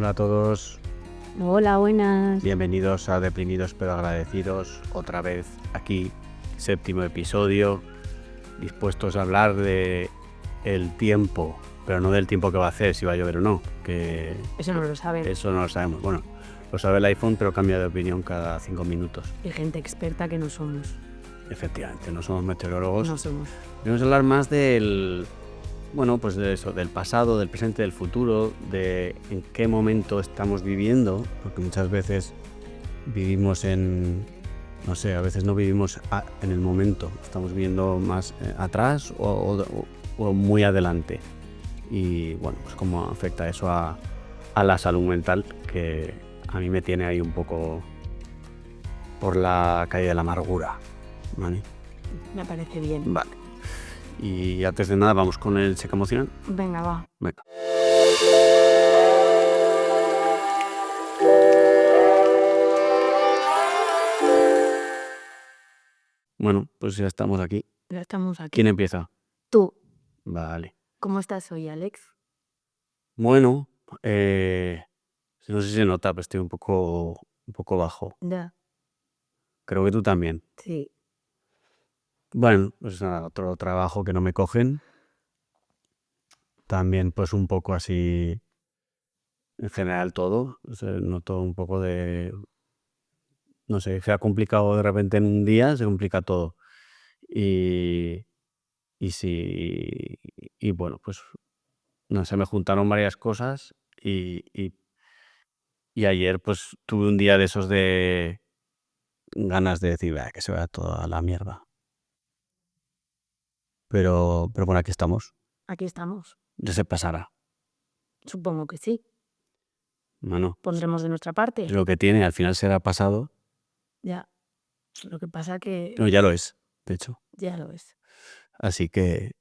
Hola a todos, Hola, buenas. bienvenidos a Deprimidos pero Agradecidos, otra vez aquí, 7º episodio, dispuestos a hablar de el tiempo, pero no del tiempo que va a hacer, si va a llover o no, que Eso no lo saben. eso no lo sabemos. Bueno, lo sabe el iPhone, pero cambia de opinión cada 5 minutos. Y gente experta que no somos. Efectivamente, no somos meteorólogos. No somos. Vamos a hablar más del, bueno, pues de eso, del pasado, del presente, del futuro, de en qué momento estamos viviendo, porque muchas veces vivimos en, no sé, a veces no vivimos en el momento, estamos viviendo más atrás o muy adelante. Y bueno, pues cómo afecta eso a la salud mental, que a mí me tiene ahí un poco por la calle de la amargura, ¿vale? Me parece bien. Vale. Y antes de nada vamos con el check emocional. Venga, va. Venga. Bueno, pues ya estamos aquí. Ya estamos aquí. ¿Quién empieza? Tú, Vale. ¿cómo estás hoy, Alex? Bueno, no sé si se nota, pero estoy un poco bajo. Ya. Creo que tú también. Sí. Bueno, pues nada, otro trabajo que no me cogen. También pues un poco así, en general todo. O sea, noto un poco de, no sé, se ha complicado de repente en un día, se complica todo. Y sí, y bueno, pues no sé, me juntaron varias cosas y ayer pues tuve un día de esos de ganas de decir, que se vaya toda la mierda. Pero bueno, aquí estamos. Aquí estamos. Ya se pasará. Supongo que sí. Bueno, Pondremos de nuestra parte. es lo que tiene, al final será pasado. Ya. Lo que pasa que No, ya lo es, de hecho. ya lo es. Así que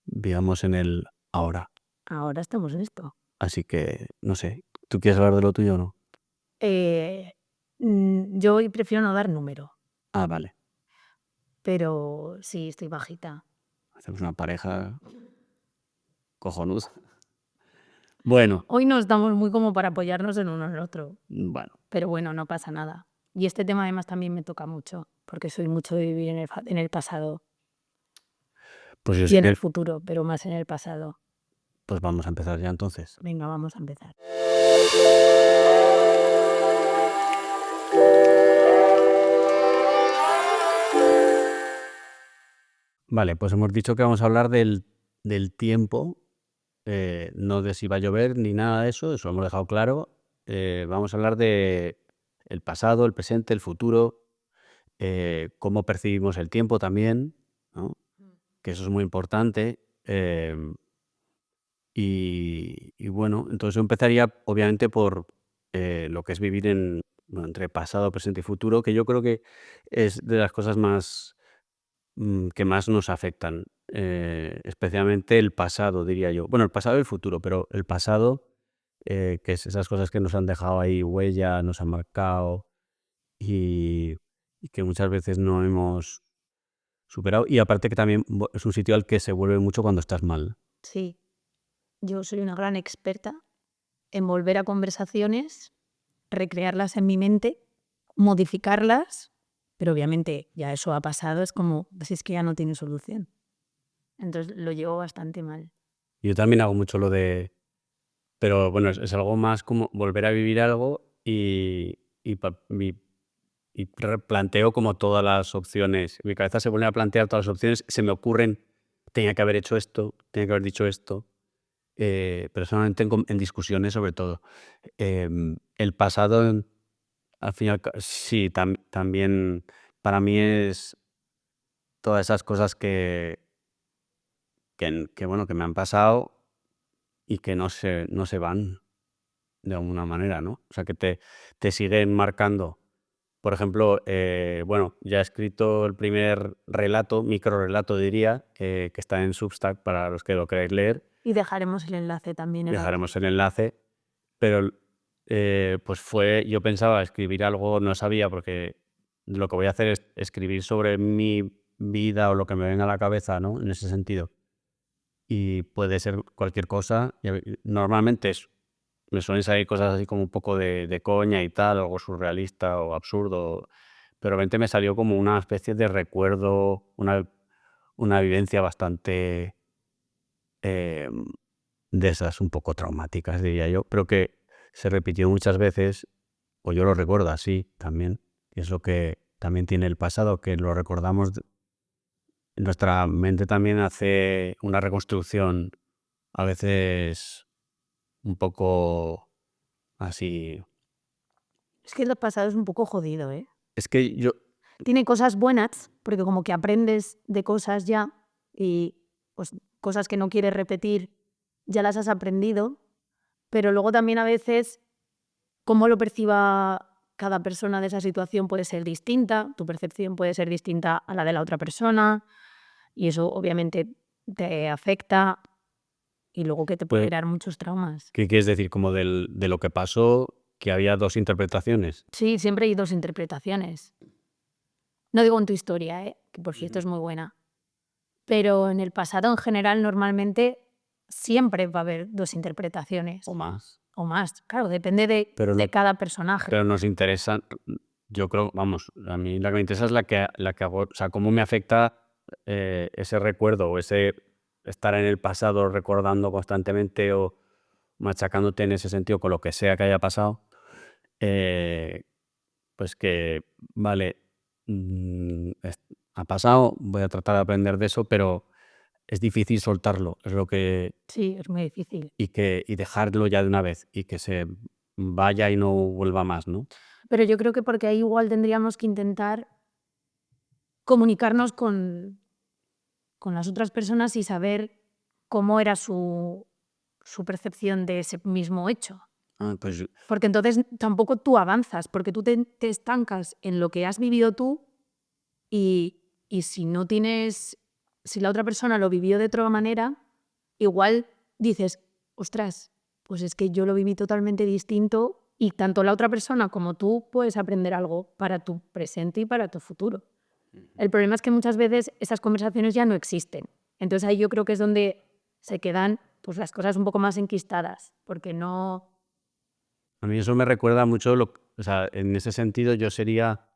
vivamos en el ahora. Ahora estamos en esto. Así que, no sé, ¿tú quieres hablar de lo tuyo o no? Yo hoy prefiero no dar número, Ah, vale. pero sí, estoy bajita. Hacemos una pareja cojonuda. Bueno, Hoy no estamos muy como para apoyarnos en uno en el otro. bueno. Pero bueno, no pasa nada. Y este tema además también me toca mucho, porque soy mucho de vivir en el pasado Pues yo y sé en el que, futuro, pero más en el pasado. pues vamos a empezar ya entonces. Venga, vamos a empezar. Vale, pues hemos dicho que vamos a hablar del tiempo, no de si va a llover ni nada de eso lo hemos dejado claro. Vamos a hablar de el pasado, el presente, el futuro, cómo percibimos el tiempo también, ¿no? Que eso es muy importante. Y bueno, entonces yo empezaría obviamente por lo que es vivir entre pasado, presente y futuro, que yo creo que es de las cosas más que más nos afectan, especialmente el pasado, diría yo. Bueno, el pasado y el futuro, pero el pasado, que es esas cosas que nos han dejado ahí huella, nos han marcado y que muchas veces no hemos superado. Y aparte que también es un sitio al que se vuelve mucho cuando estás mal. Sí, yo soy una gran experta en volver a conversaciones, recrearlas en mi mente, modificarlas, pero obviamente ya eso ha pasado, es como, pues es que ya no tiene solución. Entonces lo llevo bastante mal. Yo también hago mucho lo de... Pero bueno, es algo más como volver a vivir algo y replanteo como todas las opciones. Mi cabeza se vuelve a plantear todas las opciones, se me ocurren, tenía que haber hecho esto, tenía que haber dicho esto, pero solamente en discusiones sobre todo. El pasado, al final, sí, también para mí es todas esas cosas bueno, que me han pasado y que no se van de alguna manera, ¿no? O sea, que te siguen marcando. Por ejemplo, bueno, ya he escrito el primer relato, microrelato diría, que está en Substack para los que lo queráis leer. Y dejaremos el enlace también. Dejaremos el enlace, pero pues yo pensaba escribir algo, no sabía, porque lo que voy a hacer es escribir sobre mi vida o lo que me venga a la cabeza, ¿no? En ese sentido. Y puede ser cualquier cosa. Normalmente me suelen salir cosas así como un poco de coña y tal, algo surrealista o absurdo, pero de repente me salió como una especie de recuerdo, una vivencia bastante em, de esas un poco traumáticas, diría yo, pero que se repitió muchas veces, o yo lo recuerdo así también, y es lo que también tiene el pasado, que lo recordamos, nuestra mente también hace una reconstrucción a veces un poco así. Es que el pasado es un poco jodido, ¿eh? Es que yo, Tiene cosas buenas, porque como que aprendes de cosas ya y pues cosas que no quieres repetir, ya las has aprendido, pero luego también a veces cómo lo perciba cada persona de esa situación puede ser distinta, tu percepción puede ser distinta a la de la otra persona y eso obviamente te afecta y luego que te puede pues, crear muchos traumas. ¿qué quieres decir? Como de lo que pasó, que había dos interpretaciones. Sí, siempre hay dos interpretaciones. No digo en tu historia, que por cierto Ujú. es muy buena, pero en el pasado en general normalmente siempre va a haber dos interpretaciones O más. o más. Claro, depende de, Pero de no, cada personaje. pero nos interesa, yo creo, vamos, a mí la que me interesa es la que hago, o sea, cómo me afecta ese recuerdo o ese estar en el pasado recordando constantemente o machacándote en ese sentido con lo que sea que haya pasado, eh, pues que, vale, ha pasado, voy a tratar de aprender de eso, pero es difícil soltarlo, es lo que, Sí, es muy difícil. y dejarlo ya de una vez y que se vaya y no vuelva más, ¿no? Pero yo creo que porque ahí igual tendríamos que intentar comunicarnos con las otras personas y saber cómo era su percepción de ese mismo hecho. Ah, pues Porque entonces tampoco tú avanzas, porque tú te estancas en lo que has vivido tú y si no tienes, si la otra persona lo vivió de otra manera, igual dices, ostras, pues es que yo lo viví totalmente distinto y tanto la otra persona como tú puedes aprender algo para tu presente y para tu futuro. El problema es que muchas veces esas conversaciones ya no existen. Entonces ahí yo creo que es donde se quedan pues las cosas un poco más enquistadas, porque no... a mí eso me recuerda mucho, o sea, en ese sentido yo sería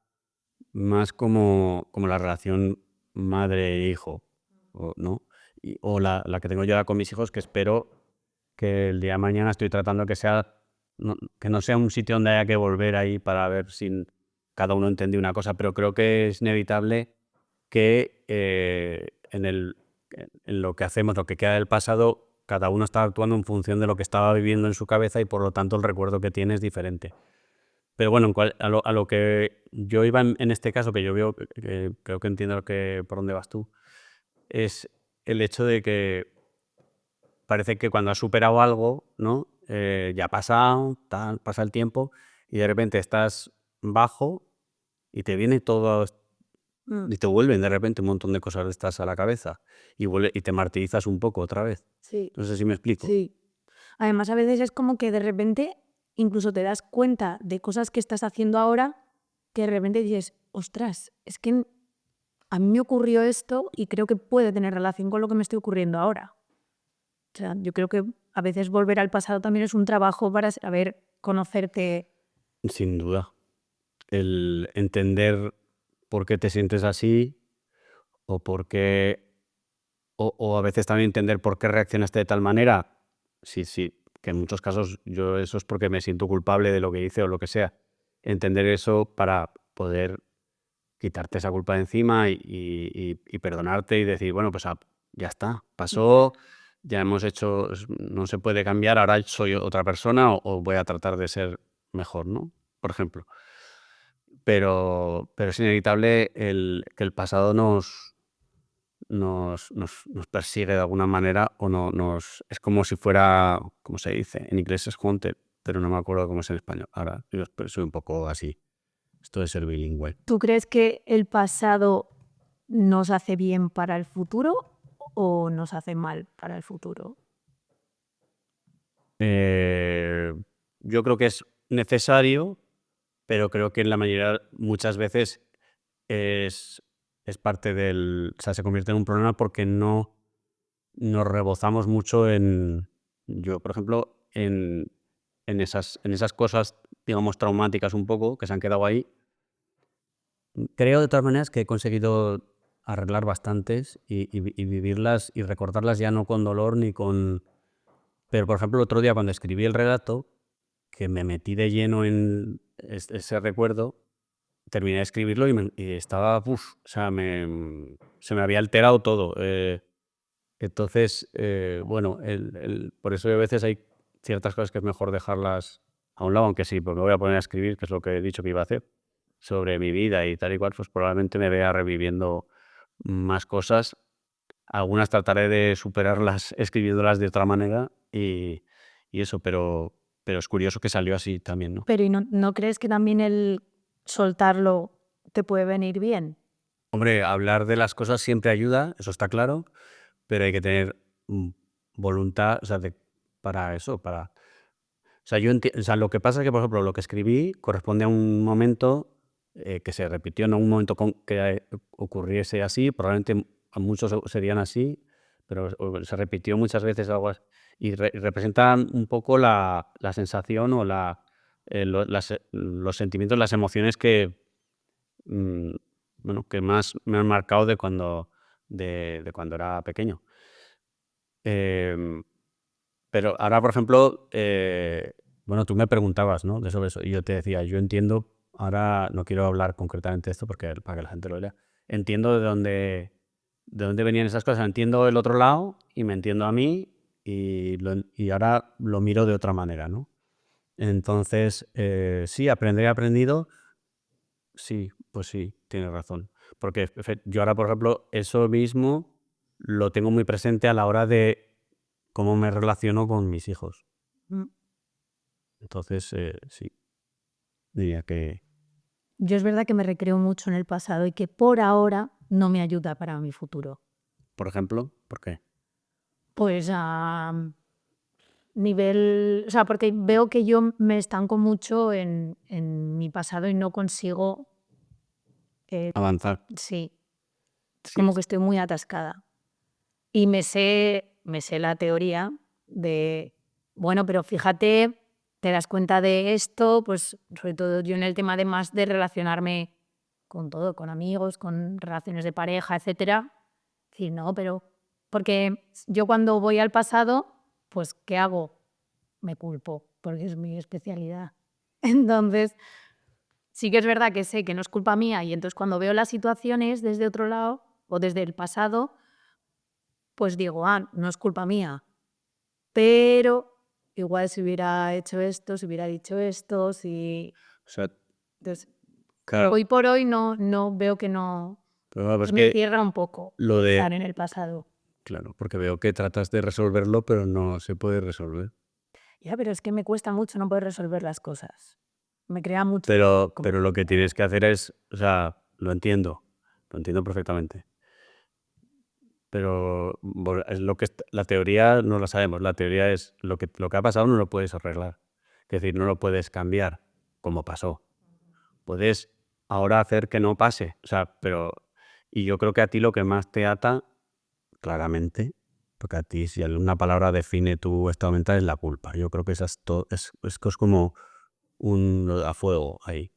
más como la relación madre-hijo, ¿no? O la que tengo yo ahora con mis hijos, que espero que el día de mañana estoy tratando que no sea un sitio donde haya que volver ahí para ver si cada uno entiende una cosa, pero creo que es inevitable que en lo que hacemos, lo que queda del pasado, cada uno está actuando en función de lo que estaba viviendo en su cabeza y por lo tanto el recuerdo que tiene es diferente. Pero bueno, a lo que yo iba en este caso, que yo veo, que creo que entiendo por dónde vas tú, es el hecho de que parece que cuando has superado algo, ¿no? Ya ha pasado, tal, pasa el tiempo y de repente estás bajo y te viene todo Mm, y te vuelven de repente un montón de cosas de estas a la cabeza y te martirizas un poco otra vez. sí, No sé si me explico. sí. Además, a veces es como que de repente incluso te das cuenta de cosas que estás haciendo ahora que de repente dices, ostras, es que a mí me ocurrió esto y creo que puede tener relación con lo que me estoy ocurriendo ahora. O sea, yo creo que a veces volver al pasado también es un trabajo para saber conocerte. Sin duda. El entender por qué te sientes así o por qué, o a veces también entender por qué reaccionaste de tal manera. Sí, sí, que en muchos casos yo eso es porque me siento culpable de lo que hice o lo que sea. Entender eso para poder quitarte esa culpa de encima y perdonarte y decir, bueno, pues ya está, pasó, ya hemos hecho, no se puede cambiar, ahora soy otra persona o voy a tratar de ser mejor, ¿no? Por ejemplo. Pero es inevitable que el pasado nos persigue de alguna manera o es como si fuera, ¿cómo se dice? En inglés es haunted, pero no me acuerdo cómo es en español. Ahora yo soy un poco así, esto de ser bilingüe. ¿Tú crees que el pasado nos hace bien para el futuro o nos hace mal para el futuro? Eh, yo creo que es necesario, pero creo que en la mayoría, muchas veces es, es parte o sea, se convierte en un problema porque no nos rebozamos mucho yo, por ejemplo, en esas cosas, digamos, traumáticas un poco, que se han quedado ahí. Creo de todas maneras que he conseguido arreglar bastantes y vivirlas y recordarlas ya no con dolor ni con... Pero, por ejemplo, el otro día cuando escribí el relato, que me metí de lleno en ese recuerdo, terminé de escribirlo y estaba, o sea, se me había alterado todo. Entonces, bueno, por eso a veces hay ciertas cosas que es mejor dejarlas a un lado, aunque sí, pues me voy a poner a escribir, que es lo que he dicho que iba a hacer, sobre mi vida y tal y cual, pues probablemente me vea reviviendo más cosas. Algunas trataré de superarlas escribiéndolas de otra manera y eso, pero es curioso que salió así también, ¿no? Pero ¿y no crees que también el soltarlo te puede venir bien? Hombre, hablar de las cosas siempre ayuda, eso está claro, pero hay que tener voluntad, o sea, para eso, para... O sea, o sea, lo que pasa es que, por ejemplo, lo que escribí corresponde a un momento que se repitió, no un momento que ocurriese así, probablemente a muchos serían así, pero se repitió muchas veces algo así, y representan un poco la sensación o los sentimientos, las emociones que, mm, bueno, que más me han marcado de cuando era pequeño. Em, pero ahora, por ejemplo, bueno, tú me preguntabas, ¿no? Sobre eso, y yo te decía, yo entiendo, ahora no quiero hablar concretamente de esto porque para que la gente lo lea, entiendo de dónde venían esas cosas, entiendo el otro lado y me entiendo a mí y ahora lo miro de otra manera, ¿no? Entonces, sí, he aprendido, sí, pues sí, tienes razón. Porque yo ahora, por ejemplo, eso mismo lo tengo muy presente a la hora de cómo me relaciono con mis hijos. Mm. Entonces, sí, diría que, Yo es verdad que me recreo mucho en el pasado y que por ahora no me ayuda para mi futuro. por ejemplo, ¿por qué? Pues a nivel, o sea, porque veo que yo me estanco mucho en mi pasado y no consigo, Avanzar. sí, es Sí. como que estoy muy atascada. Y me sé la teoría de, bueno, pero fíjate, te das cuenta de esto, pues sobre todo yo en el tema de más de relacionarme con todo, con amigos, con relaciones de pareja, etcétera. Decir, no, pero porque yo cuando voy al pasado, pues ¿qué hago? Me culpo, porque es mi especialidad. Entonces, sí que es verdad que sé que no es culpa mía y entonces cuando veo las situaciones desde otro lado o desde el pasado, pues digo, no es culpa mía, pero igual si hubiera hecho esto, si hubiera dicho esto, si... O sea, Entonces, claro, hoy por hoy no veo que no... pero claro, es Pues me que cierra un poco lo estar de, en el pasado. claro, porque veo que tratas de resolverlo, pero no se puede resolver. Ya, pero es que me cuesta mucho no poder resolver las cosas. Me crea mucho Pero lo que tienes que hacer es, o sea, lo entiendo perfectamente. Pero es lo que la teoría no la sabemos. La teoría es lo que ha pasado no lo puedes arreglar. Es decir, no lo puedes cambiar como pasó. Puedes ahora hacer que no pase. O sea, y yo creo que a ti lo que más te ata, claramente, porque a ti si una palabra define tu estado mental es la culpa. Yo creo que esa es como un a fuego ahí.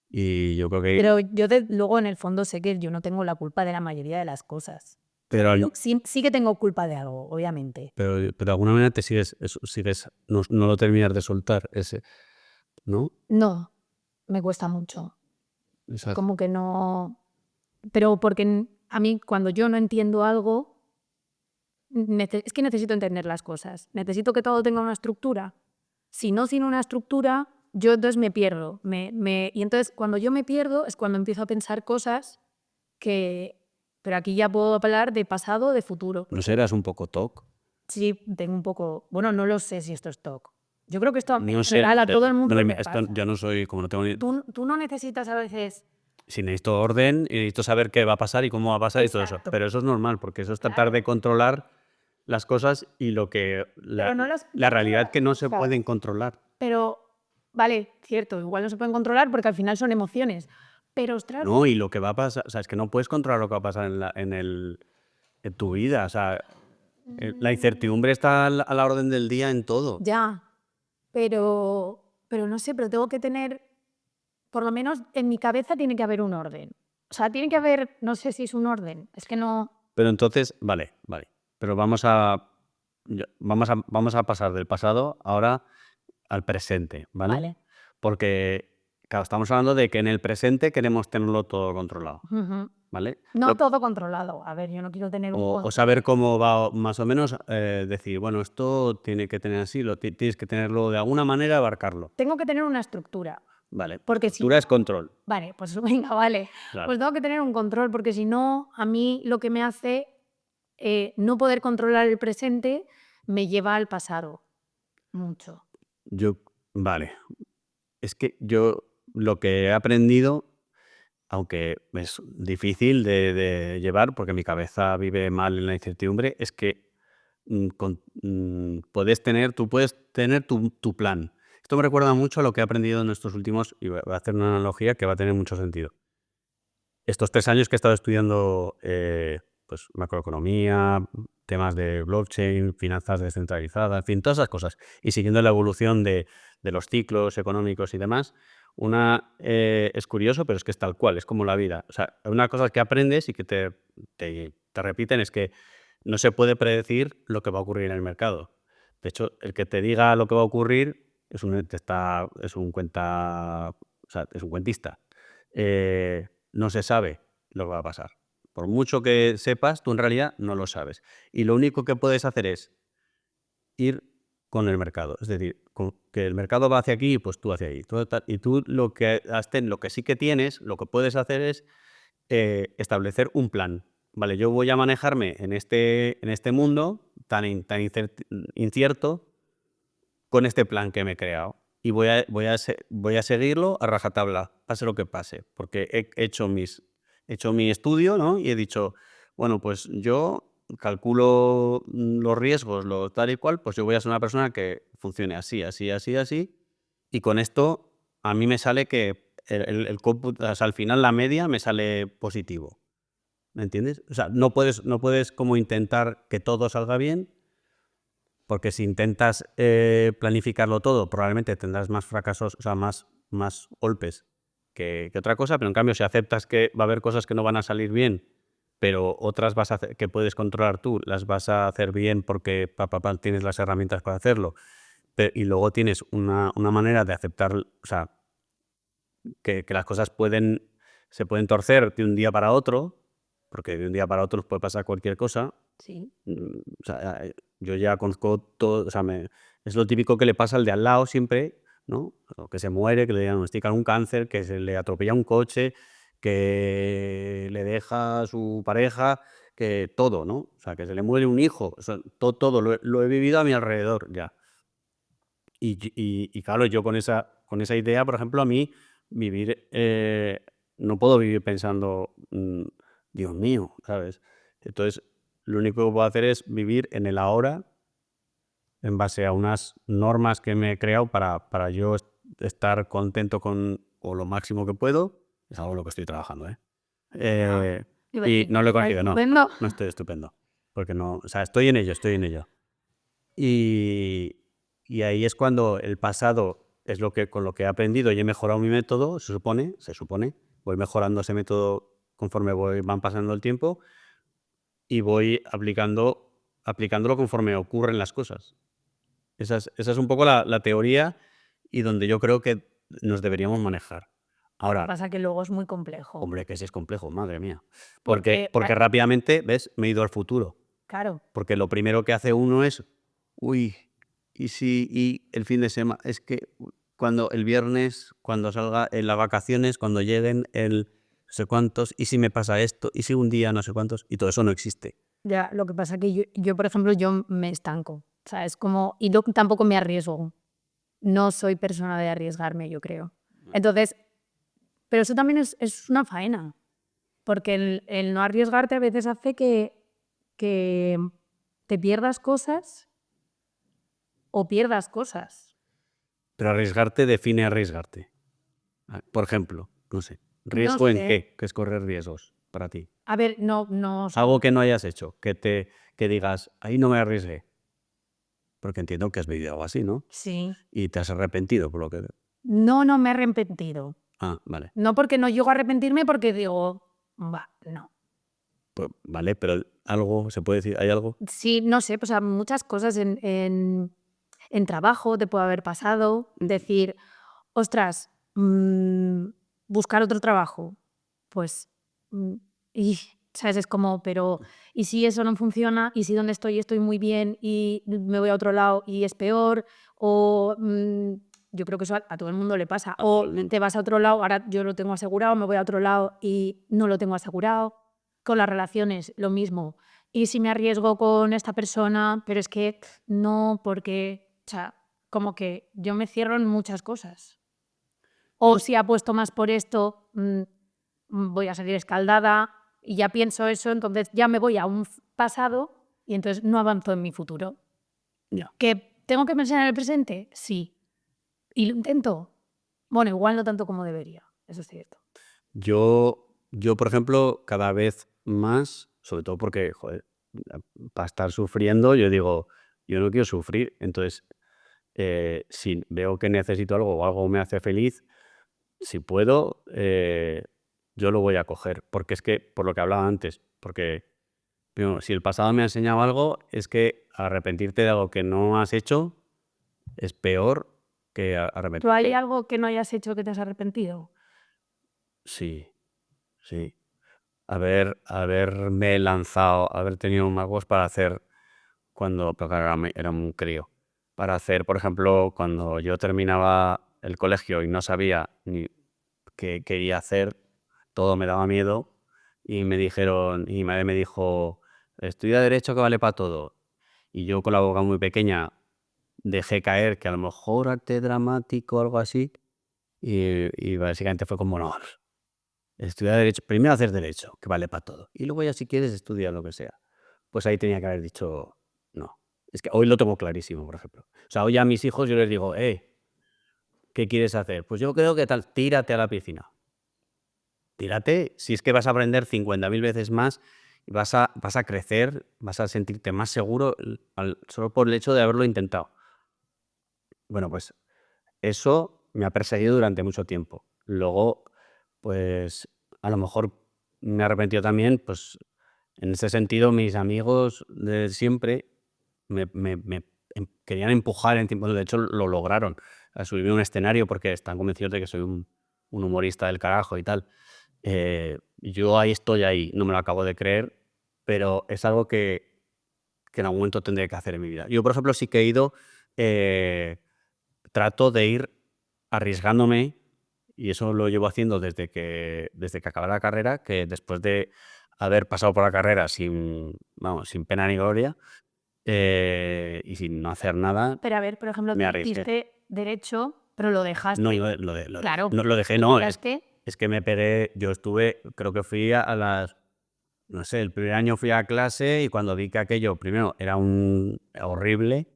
Y yo creo que, Pero yo luego en el fondo sé que yo no tengo la culpa de la mayoría de las cosas. pero, Sí que tengo culpa de algo, obviamente. pero de alguna manera te sigues, no lo terminas de soltar ese, ¿no? No, me cuesta mucho. Esa- Como que no... Pero porque a mí cuando yo no entiendo algo, es que necesito entender las cosas. Necesito que todo tenga una estructura. Si no tiene una estructura, yo entonces me pierdo. Y entonces cuando yo me pierdo es cuando empiezo a pensar cosas que... Pero aquí ya puedo hablar de pasado o de futuro. ¿No serás un poco TOC? Sí, tengo un poco... Bueno, no lo sé si esto es TOC. Yo creo que esto en No sé, general a todo el mundo le esto pasa. yo no soy, como no tengo ni... Tú no necesitas a veces... Si necesito orden y necesito saber qué va a pasar y cómo va a pasar y todo eso. Exacto. Pero eso es normal, porque eso es tratar de controlar las cosas y Pero no la no realidad que no las se cosas. pueden controlar. Pero, vale, cierto, igual no se pueden controlar porque al final son emociones. Pero, ostras, No, y lo que va a pasar, o sea, es que no puedes controlar lo que va a pasar en tu vida. O sea, la incertidumbre está a la orden del día en todo. ya. pero no sé, pero tengo que tener, por lo menos en mi cabeza tiene que haber un orden. O sea, tiene que haber, no sé si es un orden, es que no... Pero entonces, vale. Pero vamos a pasar del pasado ahora al presente, ¿vale? Vale. Porque, claro, estamos hablando de que en el presente queremos tenerlo todo controlado, Ujú. ¿vale? No todo controlado. A ver, yo no quiero tener un O control. saber cómo va más o menos, decir, bueno, esto tiene que tener así, tienes que tenerlo de alguna manera, abarcarlo. Tengo que tener una estructura. Vale, Porque estructura es control. Vale, pues venga, vale. Claro. Pues tengo que tener un control, porque si no, a mí lo que me hace no poder controlar el presente me lleva al pasado. Mucho. Vale. Es que yo lo que he aprendido, aunque es difícil de llevar porque mi cabeza vive mal en la incertidumbre, es que tú puedes tener tu plan. Esto me recuerda mucho a lo que he aprendido en estos últimos, y voy a hacer una analogía que va a tener mucho sentido. Estos 3 años que he estado estudiando pues macroeconomía, temas de blockchain, finanzas descentralizadas, en fin, todas esas cosas, y siguiendo la evolución de los ciclos económicos y demás, es curioso, pero es que es tal cual, es como la vida. O sea, una cosa que aprendes y que te repiten es que no se puede predecir lo que va a ocurrir en el mercado. De hecho, el que te diga lo que va a ocurrir es un cuentista. No se sabe lo que va a pasar. Por mucho que sepas, tú en realidad no lo sabes. Y lo único que puedes hacer es ir con el mercado. Es decir, que el mercado va hacia aquí, pues tú hacia ahí. Y tú lo que sí que tienes, lo que puedes hacer es establecer un plan. Vale, yo voy a manejarme en este mundo tan incierto con este plan que me he creado. Y voy a seguirlo a rajatabla, pase lo que pase, porque he hecho mi estudio, ¿no? Y he dicho, bueno, pues yo calculo los riesgos, lo tal y cual, pues yo voy a ser una persona que funcione así, así, así, así, y con esto a mí me sale que el cómputo, o sea, al final la media me sale positivo, ¿me entiendes? O sea, no puedes como intentar que todo salga bien, porque si intentas planificarlo todo, probablemente tendrás más fracasos, o sea, más golpes que otra cosa, pero en cambio si aceptas que va a haber cosas que no van a salir bien, pero otras que puedes controlar tú, las vas a hacer bien porque tienes las herramientas para hacerlo, y luego tienes una manera de aceptar, o sea, que las cosas se pueden torcer de un día para otro, porque de un día para otro nos puede pasar cualquier cosa. Sí. O sea, yo ya conozco todo, o sea, es lo típico que le pasa al de al lado siempre, ¿no? O que se muere, que le diagnostican un cáncer, que se le atropella un coche, que le deja a su pareja, que todo, ¿no? O sea, que se le muere un hijo, o sea, todo lo he vivido a mi alrededor ya. Y claro, yo con esa idea, por ejemplo, a mí vivir, no puedo vivir pensando, Dios mío, ¿sabes? Entonces, lo único que puedo hacer es vivir en el ahora en base a unas normas que me he creado para yo estar contento o lo máximo que puedo. Es algo en lo que estoy trabajando, ¿eh? Y no lo he conseguido, no estoy estupendo. Porque no, o sea, estoy en ello. Y, y ahí es cuando el pasado es con lo que he aprendido y he mejorado mi método, se supone, voy mejorando ese método conforme van pasando el tiempo y voy aplicándolo conforme ocurren las cosas. Esa es un poco la teoría y donde yo creo que nos deberíamos manejar. Lo que Ahora, pasa que luego es muy complejo. hombre, que sí es complejo, madre mía. Porque, Porque rápidamente, ¿ves? Me he ido al futuro. claro, Porque lo primero que hace uno es, uy, y el fin de semana, es que cuando el viernes, cuando salga en las vacaciones, cuando lleguen el no sé cuántos, y si me pasa esto, y si un día no sé cuántos, y todo eso no existe. ya, lo que pasa que yo, por ejemplo, yo me estanco. O sea, es como, y tampoco me arriesgo. No soy persona de arriesgarme, yo creo. Entonces, pero eso también es una faena, porque el no arriesgarte a veces hace que te pierdas cosas o pierdas cosas. Pero arriesgarte define arriesgarte. Por ejemplo, no sé, No ¿riesgo en sé. qué? ¿Qué es correr riesgos para ti? A ver, no. Algo que no hayas hecho, que digas, ahí no me arriesgué. Porque entiendo que has vivido algo así, ¿no? Sí. Y te has arrepentido por lo que... No me he arrepentido. Ah, vale. No porque no llego a arrepentirme, porque digo, va, no. Pues, vale, pero algo, ¿se puede decir? ¿Hay algo? Sí, no sé, pues muchas cosas en trabajo te puede haber pasado. Decir, ostras, buscar otro trabajo. Pues, y, ¿sabes? Es como, pero, ¿y si eso no funciona? ¿Y si donde estoy muy bien y me voy a otro lado y es peor? O yo creo que eso a todo el mundo le pasa. O te vas a otro lado, ahora yo lo tengo asegurado, me voy a otro lado y no lo tengo asegurado. Con las relaciones, lo mismo. ¿Y si me arriesgo con esta persona? Pero es que no, porque, o sea, como que yo me cierro en muchas cosas. O si apuesto más por esto, voy a salir escaldada y ya pienso eso, entonces ya me voy a un pasado y entonces no avanzo en mi futuro. Ya. ¿Que tengo que pensar en el presente? Sí. ¿Y lo intento? Bueno, igual no tanto como debería, eso es cierto. Yo, por ejemplo, cada vez más, sobre todo porque, joder, para estar sufriendo, yo digo, yo no quiero sufrir. Entonces, si veo que necesito algo o algo me hace feliz, si puedo, yo lo voy a coger. Porque es que, por lo que hablaba antes, porque primero, si el pasado me ha enseñado algo, es que arrepentirte de algo que no has hecho es peor que ¿Tú arrepentirte. hay algo que no hayas hecho que te has arrepentido? Sí, sí. Haberme lanzado, haber tenido más huevos para hacer pero claro, era un crío. Para hacer, por ejemplo, cuando yo terminaba el colegio y no sabía ni qué quería hacer, todo me daba miedo y mi madre me dijo, estudia Derecho que vale para todo. Y yo con la boca muy pequeña dejé caer que a lo mejor arte dramático o algo así y básicamente fue como, no, estudiar Derecho, primero hacer Derecho, que vale para todo. Y luego ya si quieres estudiar lo que sea. Pues ahí tenía que haber dicho no. Es que hoy lo tengo clarísimo, por ejemplo. O sea, hoy a mis hijos yo les digo, ¿qué quieres hacer? Pues yo creo que tal, tírate a la piscina. Tírate, si es que vas a aprender 50.000 veces más, y vas a crecer, vas a sentirte más seguro solo por el hecho de haberlo intentado. Bueno, pues eso me ha perseguido durante mucho tiempo. Luego, pues a lo mejor me he arrepentido también, pues en ese sentido mis amigos de siempre me querían empujar en tiempo, de hecho lo lograron, a subirme a un escenario porque están convencidos de que soy un humorista del carajo y tal. Yo ahí estoy ahí, no me lo acabo de creer, pero es algo que en algún momento tendré que hacer en mi vida. Yo, por ejemplo, sí que he ido, trato de ir arriesgándome y eso lo llevo haciendo desde que acabé la carrera, que después de haber pasado por la carrera sin pena ni gloria y sin no hacer nada, Pero a ver, por ejemplo, me tú arriesgué. hiciste Derecho, pero lo No, dejaste. Claro, no lo dejé, ¿lo no, dejaste? es que me pegué, yo estuve, creo que fui no sé, el primer año fui a clase y cuando vi que aquello, primero, era horrible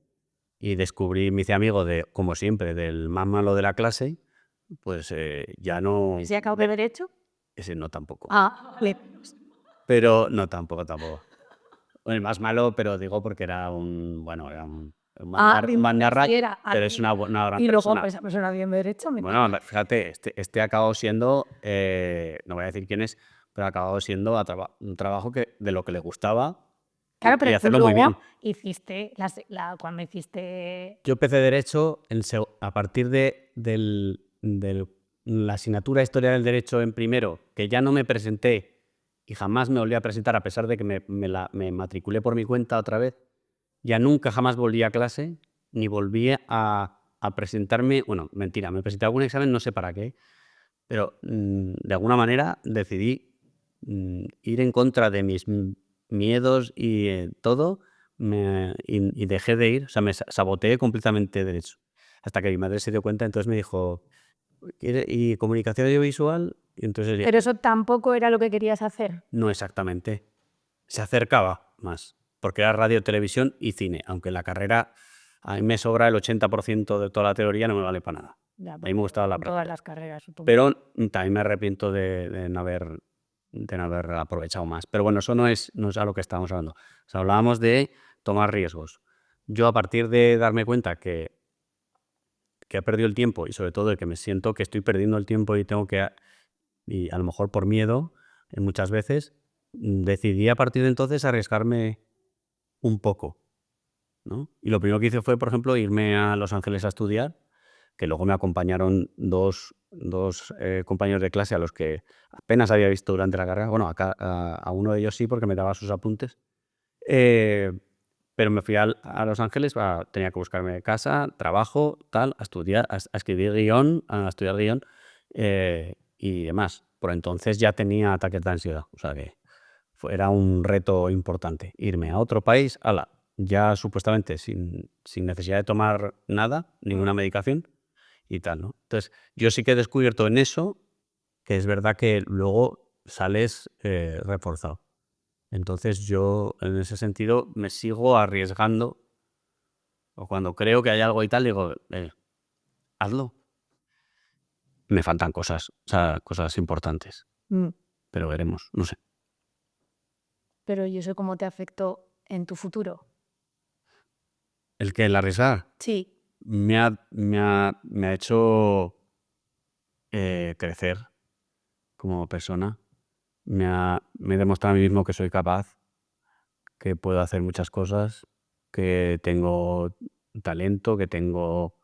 y me hice amigo como siempre, del más malo de la clase, pues ya no... ¿Se acabó de Derecho? Ese no tampoco. Ah, vale. Pero no, tampoco. El más malo, pero digo porque era era un Ah, mandarra, si era pero es así. una gran Y luego persona. esa persona bien Derecho. Bueno, fíjate, este ha acabado siendo, no voy a decir quién es, pero ha acabado siendo un trabajo de lo que le gustaba Claro, y pero tú hacerlo muy bien. luego hiciste, cuando hiciste... Yo empecé Derecho a partir de la asignatura de Historia del Derecho en primero, que ya no me presenté y jamás me volví a presentar, a pesar de que me matriculé por mi cuenta otra vez. Ya nunca jamás volví a clase, ni volví a presentarme. Bueno, mentira, me presenté a algún examen, no sé para qué, pero de alguna manera decidí ir en contra de mis miedos y todo, y dejé de ir, o sea, me saboteé completamente Derecho. Hasta que mi madre se dio cuenta, entonces me dijo, ¿y comunicación audiovisual? Y entonces Pero eso tampoco era lo que querías hacer. no exactamente, se acercaba más, porque era radio, televisión y cine, aunque en la carrera a mí me sobra el 80% de toda la teoría, no me vale para nada. Ya, A mí me gustaba la en todas práctica. las carreras, supongo. Pero también me arrepiento de no haber aprovechado más. Pero bueno, eso no es a lo que estábamos hablando. O sea, hablábamos de tomar riesgos. yo a partir de darme cuenta que he perdido el tiempo y sobre todo de que me siento que estoy perdiendo el tiempo y tengo que, y a lo mejor por miedo, muchas veces, decidí a partir de entonces arriesgarme un poco, ¿no? Y lo primero que hice fue, por ejemplo, irme a Los Ángeles a estudiar, que luego me acompañaron dos compañeros de clase a los que apenas había visto durante la carrera. Bueno, a uno de ellos sí, porque me daba sus apuntes. Eh, pero me fui a Los Ángeles, tenía que buscarme casa, trabajo, tal, a estudiar, a escribir guión, a estudiar guión y demás. Por entonces ya tenía ataques de ansiedad, o sea que era un reto importante. Irme a otro país, ya supuestamente sin necesidad de tomar nada, ninguna medicación y tal, ¿no? Entonces, yo sí que he descubierto en eso que es verdad que luego sales reforzado. Entonces yo, en ese sentido, me sigo arriesgando, o cuando creo que hay algo y tal, digo, hazlo. Me faltan cosas, o sea, cosas importantes, Mm. pero veremos, no sé. Pero ¿y eso cómo te afectó en tu futuro? El arriesgar Sí. me ha hecho crecer como persona, me he demostrado a mí mismo que soy capaz, que puedo hacer muchas cosas, que tengo talento, que tengo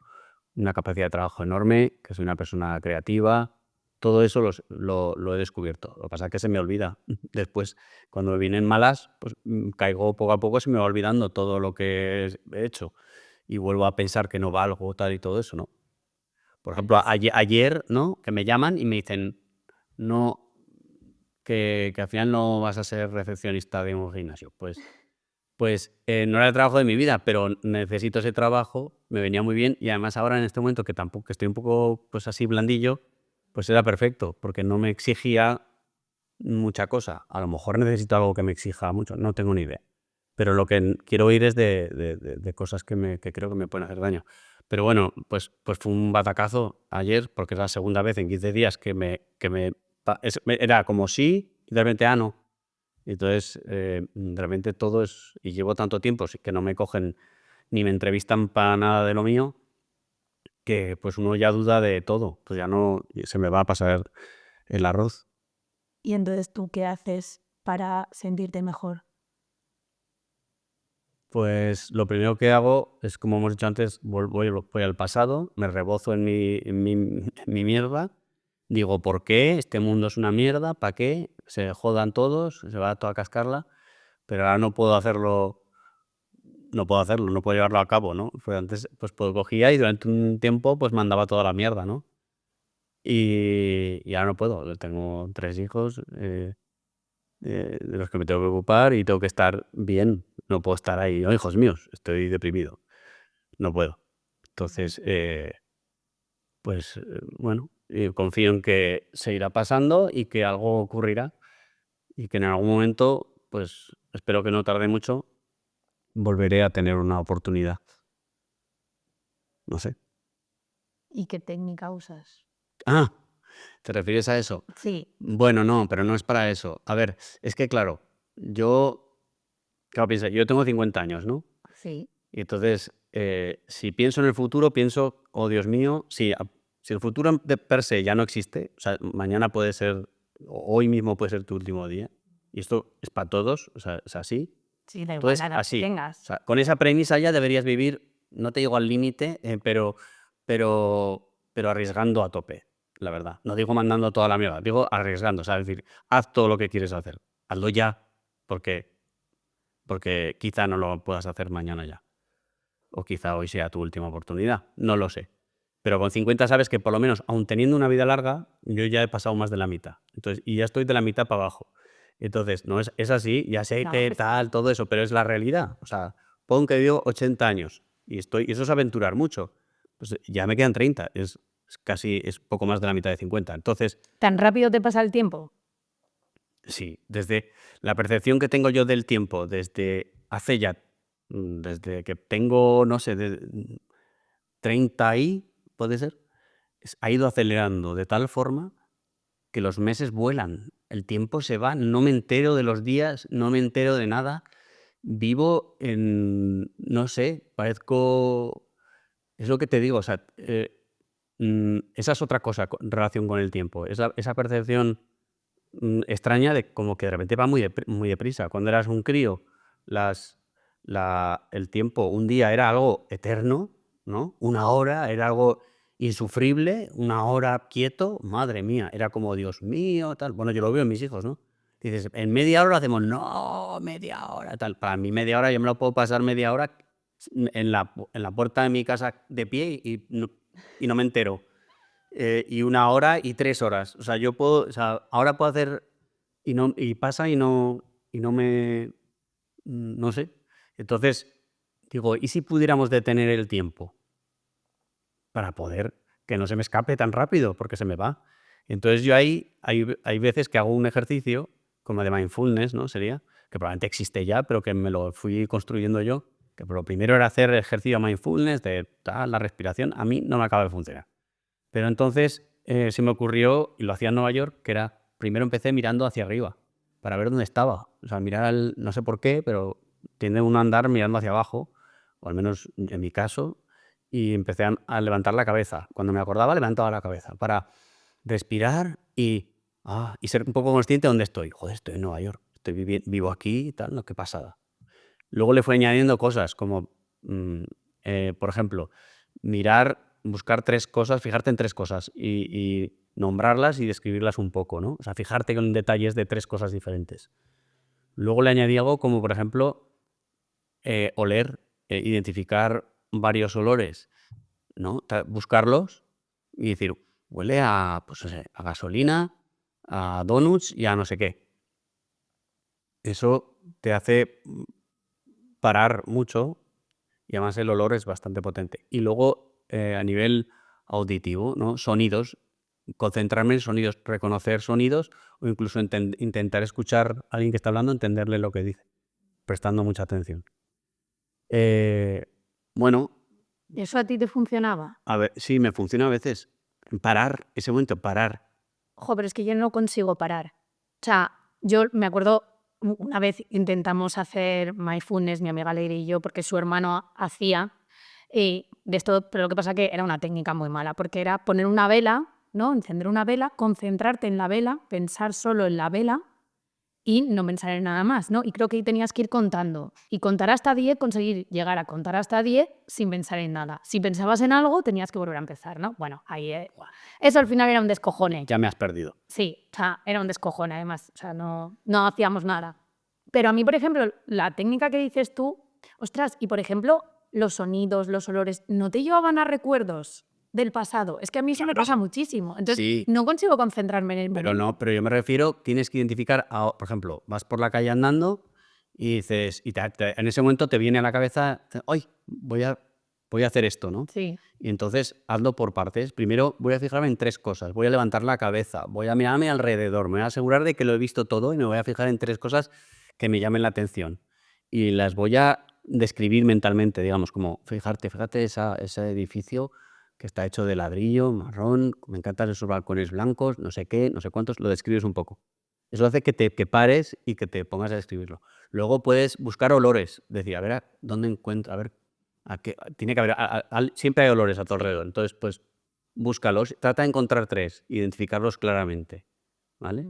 una capacidad de trabajo enorme, que soy una persona creativa. Todo eso lo he descubierto. Lo que pasa es que se me olvida. Después, cuando me vienen malas, pues caigo poco a poco, se me va olvidando todo lo que he hecho. Y vuelvo a pensar que no valgo, tal y todo eso, ¿no? Por ejemplo, ayer, ¿no? Que me llaman y me dicen, no, que al final no vas a ser recepcionista de un gimnasio. Pues no era el trabajo de mi vida, pero necesito ese trabajo, me venía muy bien y además ahora en este momento que tampoco que estoy un poco pues así blandillo, pues era perfecto, porque no me exigía mucha cosa. A lo mejor necesito algo que me exija mucho, no tengo ni idea. Pero lo que quiero oír es de cosas que creo que me pueden hacer daño. Pero bueno, pues fue un batacazo ayer, porque es la segunda vez en 15 días era como sí, y de repente, no. Y entonces, de repente todo es, y llevo tanto tiempo que no me cogen ni me entrevistan para nada de lo mío, que pues uno ya duda de todo, pues ya no, se me va a pasar el arroz. ¿Y entonces tú qué haces para sentirte mejor? Pues lo primero que hago es, como hemos dicho antes, voy al pasado, me rebozo en mi mierda, digo, ¿por qué? Este mundo es una mierda, ¿para qué? Se jodan todos, se va todo a cascarla, pero ahora no puedo llevarlo a cabo, ¿no? Pues antes, pues cogía y durante un tiempo, pues mandaba toda la mierda, ¿no? Y ahora no puedo, tengo 3 hijos, de los que me tengo que ocupar y tengo que estar bien. No puedo estar ahí, oh, hijos míos, estoy deprimido. No puedo. Entonces, pues bueno, confío en que se irá pasando y que algo ocurrirá y que en algún momento, pues espero que no tarde mucho, volveré a tener una oportunidad. No sé. ¿Y qué técnica usas? Ah, ¿te refieres a eso? Sí. Bueno, no, pero no es para eso. A ver, es que claro, claro, piensa, yo tengo 50 años, ¿no? Sí. Y entonces, si pienso en el futuro, pienso, oh Dios mío, si el futuro de per se ya no existe, o sea, mañana puede ser, o hoy mismo puede ser tu último día, y esto es para todos, o sea, es así. Sí, da igual Entonces, la edad que así, o tengas. sea, con esa premisa ya deberías vivir, no te digo al límite, pero arriesgando a tope, la verdad. No digo mandando toda la mierda, digo arriesgando, o sea, es decir, haz todo lo que quieres hacer, hazlo ya, porque quizá no lo puedas hacer mañana ya. O quizá hoy sea tu última oportunidad, no lo sé. Pero con 50 sabes que por lo menos, aun teniendo una vida larga, yo ya he pasado más de la mitad. Entonces, y ya estoy de la mitad para abajo. Entonces, no es así, ya sé No, que tal, todo eso, pero es la realidad. O sea, pon que vivo 80 años y eso es aventurar mucho. Pues ya me quedan 30, es poco más de la mitad de 50. Entonces, ¿Tan rápido te pasa el tiempo? sí, desde la percepción que tengo yo del tiempo, desde que tengo, no sé, 30 y, ¿puede ser? Ha ido acelerando de tal forma que los meses vuelan, el tiempo se va, no me entero de los días, no me entero de nada vivo en, no sé, parezco, es lo que te digo, o sea, esa es otra cosa en relación con el tiempo, esa percepción extraña de como que de repente va muy deprisa. Cuando eras un crío, las, el tiempo, un día era algo eterno, ¿no? Una hora era algo insufrible, una hora quieto, madre mía, era como Dios mío, tal. Bueno, yo lo veo en mis hijos, ¿no? Dices, en media hora lo hacemos, no, media hora, tal. Para mí media hora, yo me lo puedo pasar media hora en la puerta de mi casa de pie y no me entero. Y una hora y 3 horas. O sea, yo puedo, o sea, ahora puedo hacer y pasa y no me, no sé. Entonces, digo, ¿y si pudiéramos detener el tiempo para poder que no se me escape tan rápido? Porque se me va. Entonces yo hay veces que hago un ejercicio como de mindfulness, ¿no? Sería, que probablemente existe ya, pero que me lo fui construyendo yo, que lo primero era hacer ejercicio mindfulness de tal, la respiración. A mí no me acaba de funcionar. Pero entonces se me ocurrió, y lo hacía en Nueva York, que era, primero empecé mirando hacia arriba, para ver dónde estaba. O sea, mirar, no sé por qué, pero tiende uno a andar mirando hacia abajo, o al menos en mi caso, y empecé a levantar la cabeza. Cuando me acordaba, levantaba la cabeza para respirar y ser un poco consciente de dónde estoy. Joder, estoy en Nueva York, vivo aquí y tal, no, qué pasada. Luego le fue añadiendo cosas como, por ejemplo, buscar 3 cosas, fijarte en 3 cosas y nombrarlas y describirlas un poco, ¿no? O sea, fijarte en detalles de 3 cosas diferentes. Luego le añadí algo como, por ejemplo, oler, identificar varios olores, ¿no? Buscarlos y decir, huele a, pues, no sé, a gasolina, a donuts y a no sé qué. Eso te hace parar mucho. Y además el olor es bastante potente. Y luego, a nivel auditivo, ¿no? Sonidos, concentrarme en sonidos, reconocer sonidos o incluso intentar escuchar a alguien que está hablando, entenderle lo que dice, prestando mucha atención. Eh, bueno, ¿Eso a ti te funcionaba? a ver, sí, me funciona a veces. Parar, ese momento, parar. Ojo, pero es que yo no consigo parar. O sea, yo me acuerdo una vez intentamos hacer mindfulness, mi amiga Leire y yo, porque su hermano hacía de esto, pero lo que pasa que era una técnica muy mala, porque era poner una vela, ¿no? Encender una vela, concentrarte en la vela, pensar solo en la vela y no pensar en nada más, ¿no? Y creo que ahí tenías que ir contando. Y contar hasta 10, conseguir llegar a contar hasta 10 sin pensar en nada. Si pensabas en algo, tenías que volver a empezar, ¿no? Bueno, ahí eso al final era un descojone. Ya me has perdido. Sí, o sea, era un descojone además, o sea, no hacíamos nada. Pero a mí, por ejemplo, la técnica que dices tú, ostras, y por ejemplo, los sonidos, los olores, ¿no te llevaban a recuerdos del pasado? Es que a mí eso me pasa muchísimo. Entonces, Sí, no consigo concentrarme en el pero momento. no, pero yo me refiero, tienes que identificar, por ejemplo, vas por la calle andando y dices, en ese momento te viene a la cabeza, hoy voy a hacer esto, ¿no? Sí. Y entonces hazlo por partes. Primero voy a fijarme en 3 cosas. Voy a levantar la cabeza, voy a mirarme alrededor, me voy a asegurar de que lo he visto todo y me voy a fijar en 3 cosas que me llamen la atención. Y las voy a describir mentalmente, digamos, como fíjate ese edificio que está hecho de ladrillo, marrón, me encantan esos balcones blancos, no sé qué, no sé cuántos, lo describes un poco. Eso hace que pares y que te pongas a describirlo. Luego puedes buscar olores, decir, a ver, ¿dónde encuentro? A ver, tiene que haber, siempre hay olores a tu alrededor, entonces pues búscalos, trata de encontrar 3, identificarlos claramente, ¿vale?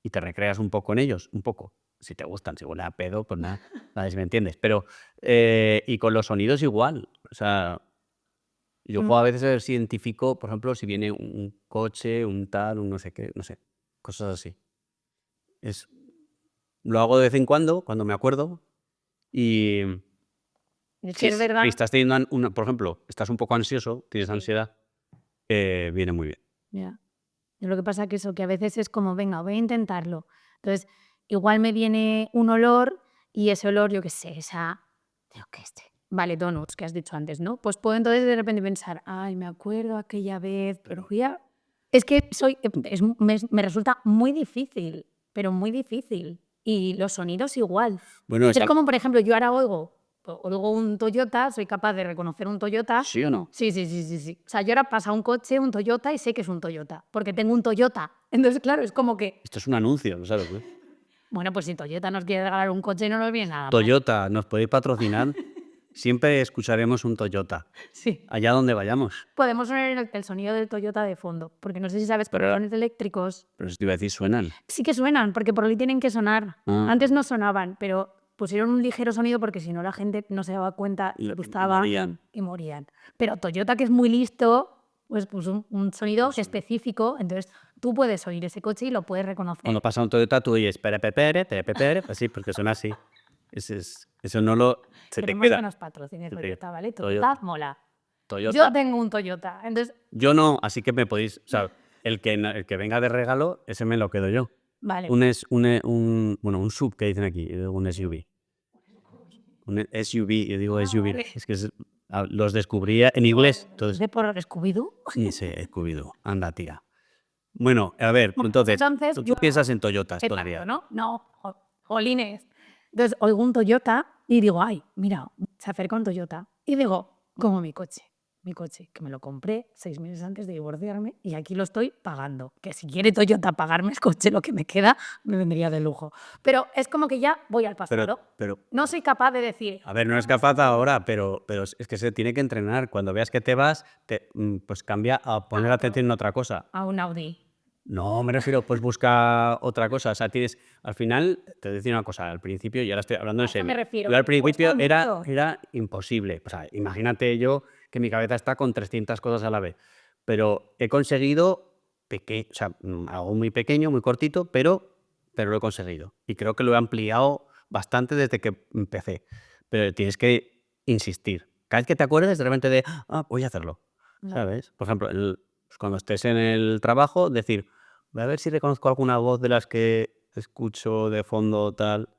Y te recreas un poco en ellos, un poco, si te gustan, si huele a pedo, pues nada, si me entiendes, pero y con los sonidos igual, o sea, yo Mm. puedo a veces ver si identifico, por ejemplo, si viene un coche, un tal, un no sé qué, no sé, cosas así. Es, lo hago de vez en cuando me acuerdo, y Es que si, es si verdad. estás teniendo, por ejemplo, estás un poco ansioso, tienes Sí. ansiedad, viene muy bien. Ya. Y lo que pasa que eso, que a veces es como, venga, voy a intentarlo. Entonces, igual me viene un olor y ese olor, yo qué sé, yo qué sé, vale, donuts, que has dicho antes, ¿no? Pues puedo entonces de repente pensar, ay, me acuerdo aquella vez, pero ya... Es que me resulta muy difícil, pero muy difícil. Y los sonidos igual. Bueno, Es como, por ejemplo, yo ahora oigo un Toyota, soy capaz de reconocer un Toyota. ¿sí o no? Sí, sí, sí, sí, sí. O sea, yo ahora pasa un coche, un Toyota, y sé que es un Toyota, porque tengo un Toyota. Entonces, claro, es como que... Esto es un anuncio, no sabes, ¿no? Bueno, pues si Toyota nos quiere regalar un coche no nos viene nada mal. Toyota, ¿nos podéis patrocinar? Siempre escucharemos un Toyota, Sí. allá donde vayamos. Podemos poner el sonido del Toyota de fondo, porque no sé si sabes, pero los eléctricos Pero eso te iba a decir, suenan. sí que suenan, porque por ahí tienen que sonar. Ah. Antes no sonaban, pero pusieron un ligero sonido porque si no la gente no se daba cuenta Y y gustaba morían. y morían. Pero Toyota, que es muy listo, pues puso un sonido específico, entonces tú puedes oír ese coche y lo puedes reconocer. Cuando pasa un Toyota, tú oyes perepepere, así, porque suena así. Eso no lo... Se te Queremos que queda. nos patrocine Se te Toyota, queda. ¿vale? Toyota. Toyota mola. Toyota. Yo tengo un Toyota, entonces, Yo no, así que me podéis... O sea, el que venga de regalo, ese me lo quedo yo. vale. Un sub que dicen aquí, un SUV. Un SUV, yo digo SUV. vale. Es que los descubría en inglés. Entonces, ¿De por Scooby-Doo? sí, Scooby-Doo. Anda, tía. Bueno, a ver, entonces, tú yo piensas en Toyotas petardo, todavía. ¿no? No, jolines. Entonces oigo un Toyota y digo, ay, mira, se acerca un Toyota. Y digo, como mi coche, que me lo compré 6 meses antes de divorciarme y aquí lo estoy pagando. Que si quiere Toyota pagarme el coche, lo que me queda, me vendría de lujo. Pero es como que ya voy al pasado. Pero No soy capaz de decir, a ver, no es capaz ahora, pero es que se tiene que entrenar. Cuando veas que te vas, pues cambia a poner atención en otra cosa. a un Audi. No, me refiero, pues busca otra cosa. O sea, al final, te voy a decir una cosa, al principio, y ahora estoy hablando en eso serio. me refiero, Yo al que cuesta principio mucho. era imposible. O sea, imagínate yo que mi cabeza está con 300 cosas a la vez. Pero he conseguido algo muy pequeño, muy cortito, pero lo he conseguido. Y creo que lo he ampliado bastante desde que empecé. Pero tienes que insistir. Cada vez que te acuerdes de repente voy a hacerlo. No. ¿Sabes? Por ejemplo, pues cuando estés en el trabajo, decir, voy a ver si reconozco alguna voz de las que escucho de fondo, tal.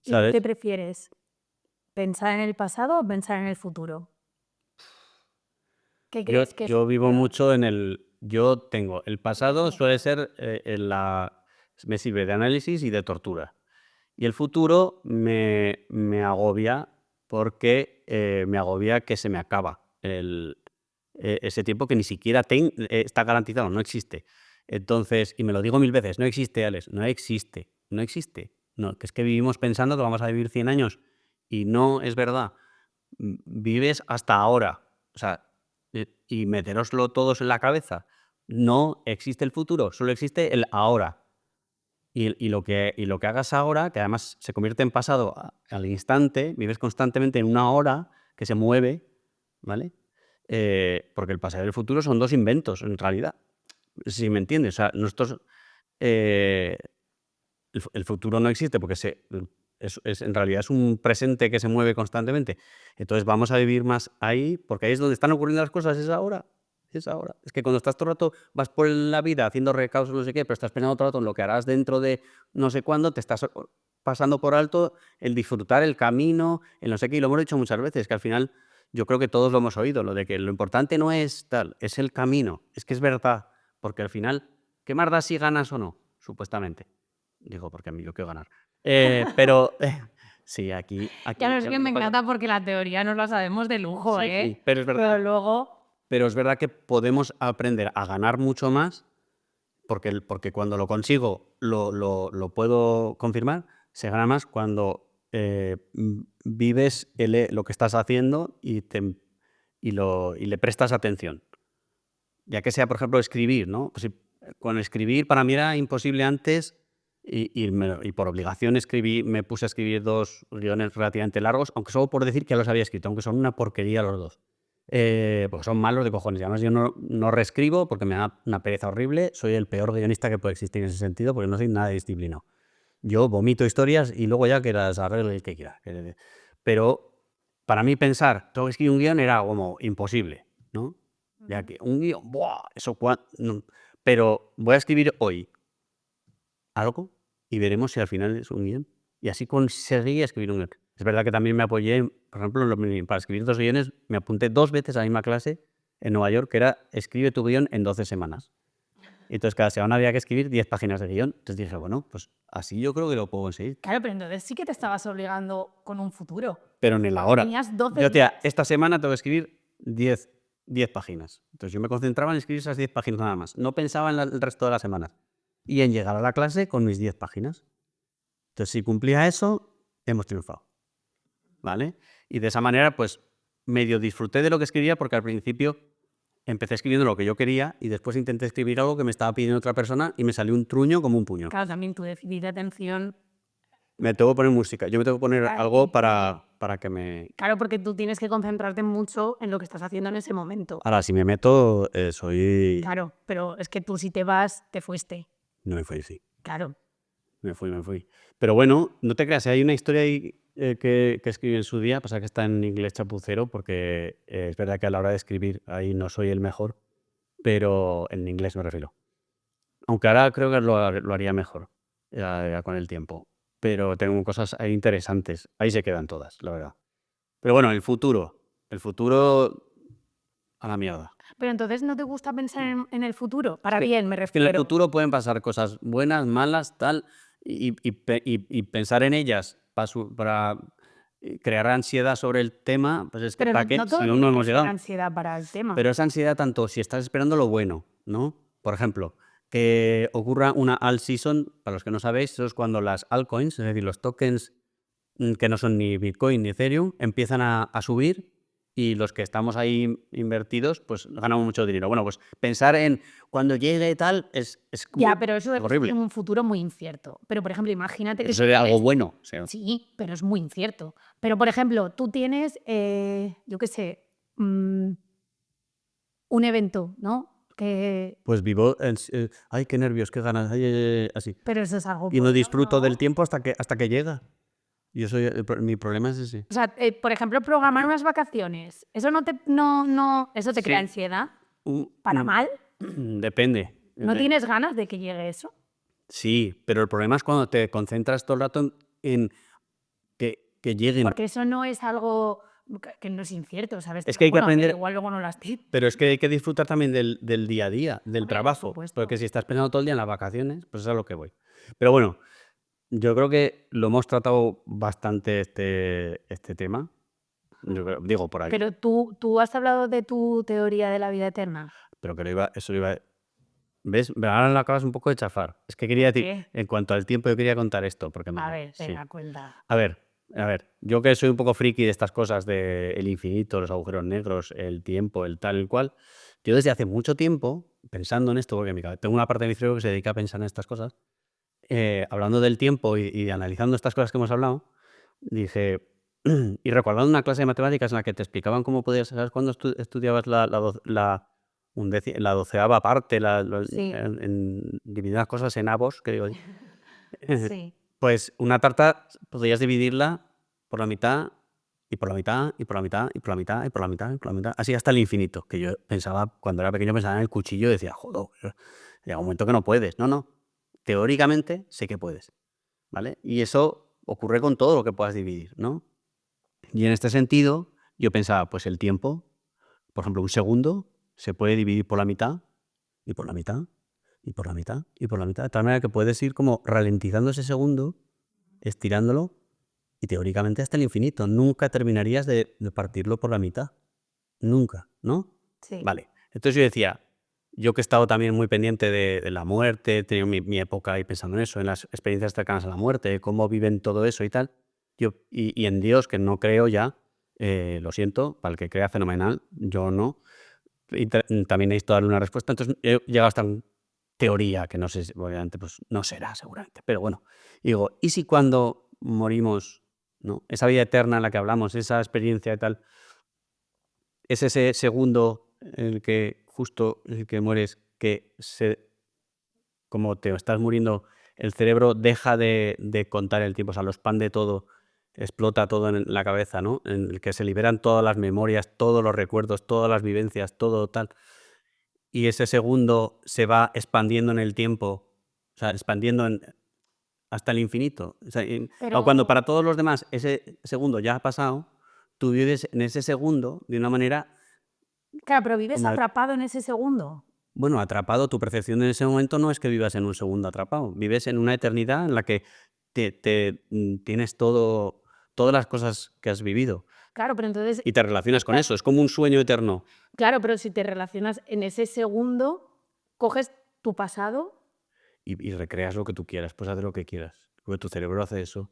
¿Y tú ¿Sabes? qué prefieres? ¿Pensar en el pasado o pensar en el futuro? ¿Qué crees que es? Yo vivo mucho en el... Yo tengo... El pasado suele ser me sirve de análisis y de tortura. Y el futuro me agobia porque me agobia que se me acaba ese tiempo que ni siquiera está garantizado, no existe. Entonces, y me lo digo 1000 veces, no existe, Alex, no existe. No, que es que vivimos pensando que vamos a vivir 100 años y no es verdad. Vives hasta ahora. O sea, y meteroslo todos en la cabeza. No existe el futuro, solo existe el ahora. Y lo que hagas ahora, que además se convierte en pasado al instante, vives constantemente en una hora que se mueve, ¿vale? Porque el pasado y el futuro son dos inventos, en realidad. Si me entiendes. O sea, el futuro no existe porque en realidad es un presente que se mueve constantemente. Entonces vamos a vivir más ahí, porque ahí es donde están ocurriendo las cosas, es ahora. Es ahora. Es que cuando estás todo el rato, vas por la vida haciendo recados no sé qué, pero estás pensando todo el rato en lo que harás dentro de no sé cuándo, te estás pasando por alto el disfrutar el camino, el no sé qué, y lo hemos dicho muchas veces, que al final yo creo que todos lo hemos oído, lo de que lo importante no es tal, es el camino. Es que es verdad, porque al final, ¿qué más da si ganas o no? Supuestamente. Digo, porque a mí yo quiero ganar. Pero sí, aquí Ya no sé que me encanta porque la teoría no la sabemos de lujo, Sí, ¿eh? sí, pero es verdad. Pero luego... Pero es verdad que podemos aprender a ganar mucho más, porque cuando lo consigo lo puedo confirmar, se gana más cuando vives lo que estás haciendo y le prestas atención. Ya que sea, por ejemplo, escribir, ¿no? Pues con escribir para mí era imposible antes y por obligación me puse a escribir 2 guiones relativamente largos, aunque solo por decir que los había escrito, aunque son una porquería los 2. Porque son malos de cojones. Y además yo no reescribo porque me da una pereza horrible. Soy el peor guionista que puede existir en ese sentido porque no soy nada disciplinado. Yo vomito historias y luego ya que las arregle el que quiera. Pero para mí pensar, tengo que escribir un guión era como imposible, ¿no? Ya que un guión, ¡buah! No. Pero voy a escribir hoy algo y veremos si al final es un guión. Y así conseguí escribir un guión. Es verdad que también me apoyé, por ejemplo, para escribir 2 guiones, me apunté 2 veces a la misma clase en Nueva York, que era escribe tu guión en 12 semanas. Y entonces cada semana había que escribir 10 páginas de guión. Entonces dije, bueno, pues así yo creo que lo puedo conseguir. Claro, pero entonces sí que te estabas obligando con un futuro. Pero en el ahora. Tenías 12 Yo, días. esta semana tengo que escribir 10 páginas. Entonces yo me concentraba en escribir esas 10 páginas nada más. No pensaba en el resto de las semanas. Y en llegar a la clase con mis 10 páginas. Entonces, si cumplía eso, hemos triunfado, ¿vale? Y de esa manera, pues, medio disfruté de lo que escribía, porque al principio empecé escribiendo lo que yo quería y después intenté escribir algo que me estaba pidiendo otra persona y me salió un truño como un puño. Claro, también tu déficit de atención. Me tengo que poner música. Yo me tengo que poner Claro, algo para que me... claro, porque tú tienes que concentrarte mucho en lo que estás haciendo en ese momento. Ahora, si me meto, soy... Claro, pero es que tú si te vas, te fuiste. No me fui, sí. Claro. Me fui. Pero bueno, no te creas, hay una historia ahí que escribí en su día, pasa que está en inglés chapucero, porque es verdad que a la hora de escribir ahí no soy el mejor, pero en inglés me refiero. Aunque ahora creo que lo haría mejor ya con el tiempo. Pero tengo cosas ahí interesantes. Ahí se quedan todas, la verdad. Pero bueno, el futuro a la mierda. Pero entonces no te gusta pensar en el futuro, para que- bien me Que en el refiero. futuro pueden pasar cosas buenas, malas, tal, y pensar en ellas para crear ansiedad sobre el tema, pues es que Pero ¿para qué? no Si todo aún no tiene que hemos ser llegado. ansiedad para el tema. Pero esa ansiedad tanto si estás esperando lo bueno, ¿no? Por ejemplo, que ocurra una alt season, para los que no sabéis, eso es cuando las altcoins, es decir, los tokens que no son ni Bitcoin ni Ethereum, empiezan a subir y los que estamos ahí invertidos, pues ganamos mucho dinero. Bueno, pues pensar en cuando llegue tal es Ya, como pero eso es horrible. un futuro muy incierto. Pero, por ejemplo, imagínate que Eso sería algo bueno. O sea, sí, pero es muy incierto. Pero, por ejemplo, tú tienes, yo qué sé, un evento, ¿no? pues vivo ay, qué nervios, qué ganas, ay, ay, ay, así. Pero eso es algo Y no bueno, disfruto ¿no? del tiempo hasta que llega. Yo soy mi problema es ese. O sea, por ejemplo, programar unas vacaciones, ¿eso eso te crea Sí. ansiedad? Mm, ¿Para mal? Depende. ¿No tienes ganas de que llegue eso? Sí, pero el problema es cuando te concentras todo el rato en que lleguen. Porque eso no es algo que no es incierto, ¿sabes? Es que hay que Bueno, que aprender, igual luego no las tienes. pero es que hay que disfrutar también del día a día, del Hombre, por trabajo, supuesto. porque si estás pensando todo el día en las vacaciones, pues es a lo que voy. Pero bueno, yo creo que lo hemos tratado bastante este tema. Digo por aquí, Pero tú has hablado de tu teoría de la vida eterna. pero que eso lo iba. ¿Ves? Ahora lo acabas un poco de chafar. Es que quería ¿Por decir, qué? en cuanto al tiempo, yo quería contar esto, porque A ver, sí. venga, cuenta. A ver, yo que soy un poco friki de estas cosas del infinito, los agujeros negros, el tiempo, el tal, el cual, yo desde hace mucho tiempo, pensando en esto, porque tengo una parte de mi cerebro que se dedica a pensar en estas cosas, hablando del tiempo y analizando estas cosas que hemos hablado, dije, y recordando una clase de matemáticas en la que te explicaban cómo podías, ¿sabes? Cuando estudiabas la 12ª parte, Sí, dividir las cosas en avos, que digo, sí. pues una tarta podrías dividirla por la mitad, y por la mitad, y por la mitad, y por la mitad, y por la mitad, y por la mitad, así hasta el infinito, que yo pensaba, cuando era pequeño pensaba en el cuchillo y decía, joder, llega un momento que no puedes. No, teóricamente sé que puedes, ¿vale? Y eso ocurre con todo lo que puedas dividir, ¿no? Y en este sentido, yo pensaba, pues el tiempo, por ejemplo, un segundo se puede dividir por la mitad, y por la mitad, y por la mitad, y por la mitad, de tal manera que puedes ir como ralentizando ese segundo, estirándolo, y teóricamente hasta el infinito. Nunca terminarías de partirlo por la mitad. Nunca, ¿no? Sí. Vale. Entonces yo decía, yo que he estado también muy pendiente de la muerte, he tenido mi época ahí pensando en eso, en las experiencias cercanas a la muerte, cómo viven todo eso y tal, y en Dios, que no creo ya, lo siento, para el que crea fenomenal, yo no, y también necesito darle una respuesta. Entonces he llegado hasta una teoría, que no sé, obviamente, pues no será seguramente, pero bueno, digo, ¿y si cuando morimos, ¿no? Esa vida eterna en la que hablamos, esa experiencia y tal, es ese segundo en el que justo en el que mueres, que como te estás muriendo, el cerebro deja de contar el tiempo, o sea, lo expande todo, explota todo en la cabeza, ¿no? En el que se liberan todas las memorias, todos los recuerdos, todas las vivencias, todo tal. Y ese segundo se va expandiendo en el tiempo, o sea, expandiendo hasta el infinito. O sea, Pero, cuando para todos los demás ese segundo ya ha pasado, tú vives en ese segundo de una manera claro, pero vives como, atrapado en ese segundo. bueno, atrapado. Tu percepción en ese momento no es que vivas en un segundo atrapado, vives en una eternidad en la que tienes todas las cosas que has vivido Claro, pero entonces, y te relacionas con eso. Es como un sueño eterno claro, pero si te relacionas en ese segundo, coges tu pasado. y recreas lo que tú quieras, puedes hacer lo que quieras. Porque tu cerebro hace eso.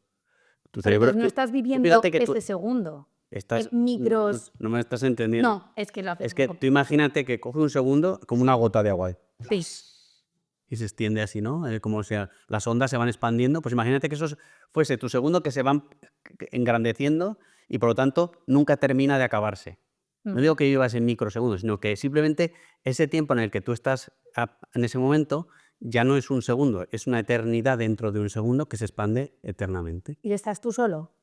Tu Pero cerebro, entonces no estás tú viviendo fíjate que tú ese segundo. estás, Micros. no me estás entendiendo. No, es que lo haces Es que tú imagínate que coge un segundo como una gota de agua. Sí. Y se extiende así, ¿no? Como sea, las ondas se van expandiendo. Pues imagínate que eso fuese tu segundo que se van engrandeciendo y por lo tanto nunca termina de acabarse. No digo que vivas en microsegundos, sino que simplemente ese tiempo en el que tú estás en ese momento ya no es un segundo, es una eternidad dentro de un segundo que se expande eternamente. ¿Y estás tú solo?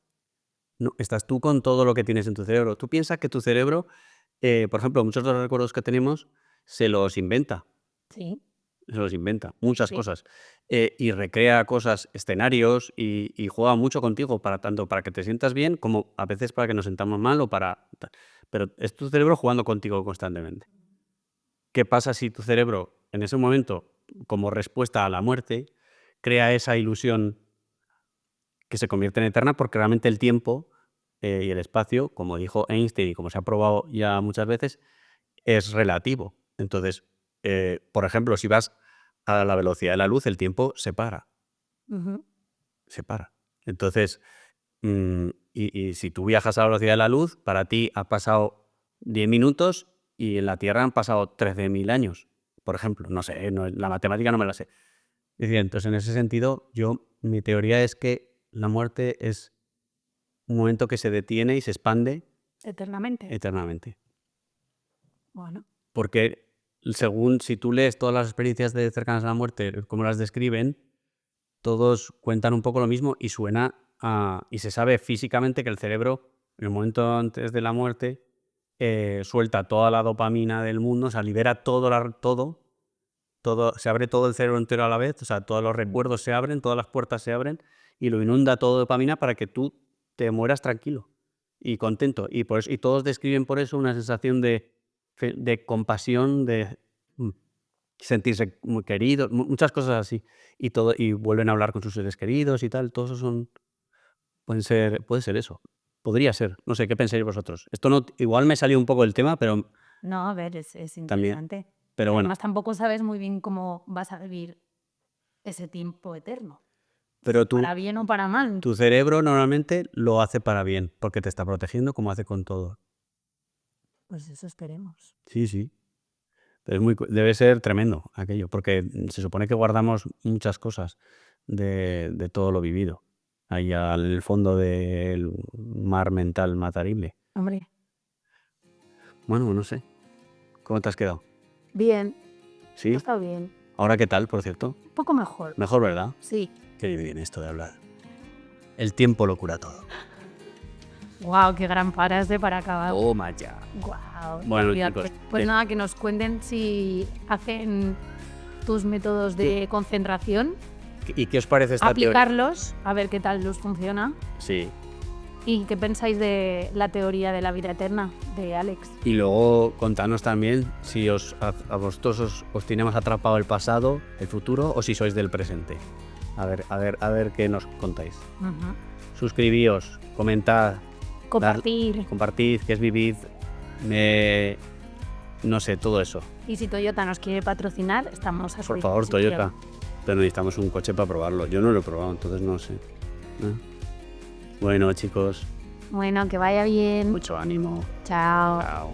No, estás tú con todo lo que tienes en tu cerebro. Tú piensas que tu cerebro, por ejemplo, muchos de los recuerdos que tenemos se los inventa. Sí. Se los inventa, muchas Sí. cosas. Y recrea cosas, escenarios, y juega mucho contigo, tanto para que te sientas bien, como a veces para que nos sentamos mal o para... Pero es tu cerebro jugando contigo constantemente. ¿Qué pasa si tu cerebro, en ese momento, como respuesta a la muerte, crea esa ilusión que se convierte en eterna? Porque realmente el tiempo y el espacio, como dijo Einstein y como se ha probado ya muchas veces, es relativo. Entonces, por ejemplo, si vas a la velocidad de la luz, el tiempo se para. Se para. Entonces, y si tú viajas a la velocidad de la luz, para ti ha pasado 10 minutos y en la Tierra han pasado 13.000 años, por ejemplo. No sé, la matemática no me la sé. Es decir, entonces, en ese sentido, mi teoría es que la muerte es un momento que se detiene y se expande eternamente. Bueno. Porque según si tú lees todas las experiencias cercanas a la muerte, como las describen, todos cuentan un poco lo mismo y suena y se sabe físicamente que el cerebro, en el momento antes de la muerte, suelta toda la dopamina del mundo, o sea, libera todo, se abre todo el cerebro entero a la vez, o sea, todos los recuerdos se abren, todas las puertas se abren y lo inunda todo de dopamina para que tú te mueras tranquilo y contento. Y todos describen por eso una sensación de compasión, de sentirse muy queridos, muchas cosas así. Y vuelven a hablar con sus seres queridos y tal. Todo eso puede ser eso. Podría ser. No sé, ¿qué pensáis vosotros? Esto igual me salió un poco del tema, pero No, a ver, es también. interesante. Pero bueno, Además, tampoco sabes muy bien cómo vas a vivir ese tiempo eterno. pero Para bien o para mal. tu cerebro normalmente lo hace para bien, porque te está protegiendo como hace con todo. Pues eso esperemos. Sí, sí. Pero debe ser tremendo aquello, porque se supone que guardamos muchas cosas de todo lo vivido, ahí en el fondo del mar mental matarible. Hombre. Bueno, no sé. ¿Cómo te has quedado? Bien. ¿Sí? Está bien. ¿Ahora qué tal, por cierto? Un poco mejor. Mejor, ¿verdad? Sí. Qué bien esto de hablar. El tiempo lo cura todo. Guau, qué gran frase para acabar. Toma ya. Guau. Bueno, Fíjate. chicos. Pues nada, que nos cuenten si hacen tus métodos de concentración, ¿Y qué os parece esta teoría? aplicarlos, a ver qué tal los funciona. Sí. ¿Y qué pensáis de la teoría de la vida eterna de Alex? Y luego contadnos también si a vosotros os tiene más atrapado el pasado, el futuro, o si sois del presente. A ver qué nos contáis. Suscribíos, comentad, compartid, que es vivid, no sé, todo eso. Y si Toyota nos quiere patrocinar, estamos a su Por favor, disposición. Toyota. Pero necesitamos un coche para probarlo. Yo no lo he probado, entonces no sé. Bueno, chicos, Bueno, que vaya bien. mucho ánimo. Chao. Chao.